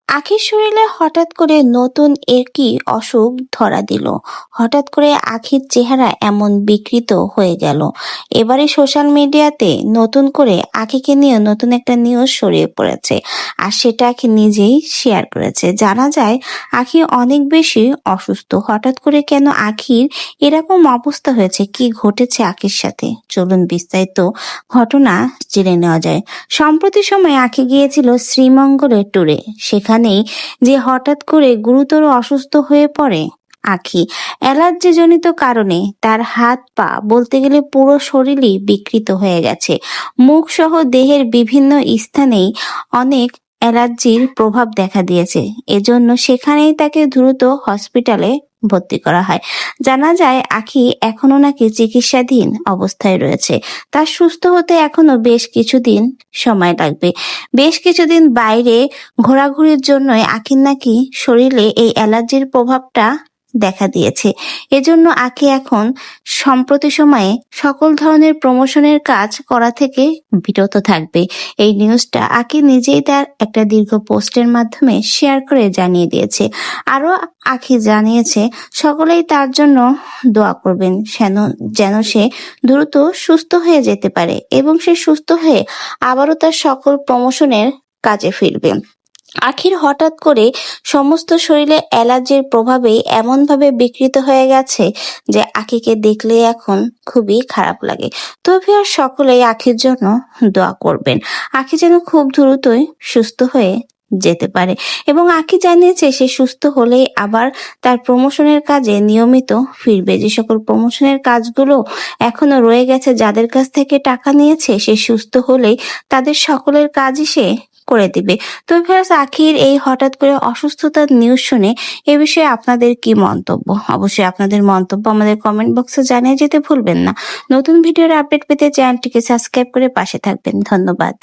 আখির শরীরে হঠাৎ করে নতুন একই অসুখ ধরা দিল। হঠাৎ করে আখির চেহারা এমন বিকৃত হয়ে গেল। এবারে সোশ্যাল মিডিয়াতে নতুন করে আখিকে নিয়ে নতুন একটা নিউজ ছড়িয়ে পড়েছে। আর সেটা আখি নিজেই শেয়ার করেছে। জানা যায় আখি অনেক বেশি অসুস্থ। হঠাৎ করে কেন আখির এরকম অবস্থা হয়েছে, কি ঘটেছে আখির সাথে, চলুন বিস্তারিত ঘটনা জেনে নেওয়া যায়। সম্প্রতি সময় আখি গিয়েছিল শ্রীমঙ্গলের ট্যুরে। সেখানেই যে হঠাৎ করে গুরুতর অসুস্থ হয়ে পড়ে আখি। অ্যালার্জি জনিত কারণে তার হাত পা বলতে গেলে পুরো শরীরই বিকৃত হয়ে গেছে। মুখ সহ দেহের বিভিন্ন স্থানেই অনেক অ্যালার্জির প্রভাব দেখা দিয়েছে। এজন্য সেখানেই তাকে দ্রুত হসপিটালে ভর্তি করা হয়। জানা যায় আখি এখনো নাকি চিকিৎসাধীন অবস্থায় রয়েছে। তার সুস্থ হতে এখনো বেশ কিছুদিন সময় লাগবে। বেশ কিছুদিন বাইরে ঘোরাঘুরির জন্যই আখির নাকি শরীরে এই অ্যালার্জির প্রভাবটা দেখা দিয়েছে। এজন্য আখি এখন সম্প্রতি সময়ে সকল ধরনের প্রমোশনের কাজ করা থেকে বিরত থাকবে। এই নিউজটা আখি নিজেই তার একটা দীর্ঘ পোস্টের মাধ্যমে শেয়ার করে জানিয়ে দিয়েছে। আরো আখি জানিয়েছে সকলেই তার জন্য দোয়া করবেন যেন সে দ্রুত সুস্থ হয়ে যেতে পারে এবং সে সুস্থ হয়ে আবারও তার সকল প্রমোশনের কাজে ফিরবে। আখির হঠাৎ করে সমস্ত শরীরে অ্যালার্জির প্রভাবে এমনভাবে বিকৃত হয়ে গেছে যে আখিকে দেখলে এখন খুবই খারাপ লাগে। তো ভিউয়ার্স, সকলেই আখির জন্য দোয়া করবেন। আখি যেন খুব দ্রুতই সুস্থ হয়ে যেতে পারে এবং আখি জানিয়েছে সে সুস্থ হলেই আবার তার প্রমোশনের কাজে নিয়মিত ফিরবে। যে সকল প্রমোশনের কাজগুলো এখনো রয়ে গেছে, যাদের কাছ থেকে টাকা নিয়েছে, সে সুস্থ হলেই তাদের সকলের কাজই সে করে দিবে। তো ভিউয়ার্স, আখির এই হঠাৎ করে অসুস্থতার নিউজ শুনে এ বিষয়ে আপনাদের কি মন্তব্য? অবশ্যই আপনাদের মন্তব্য আমাদের কমেন্ট বক্সে জানিয়ে যেতে ভুলবেন না। নতুন ভিডিওর আপডেট পেতে চ্যানেলটিকে সাবস্ক্রাইব করে পাশে থাকবেন। ধন্যবাদ।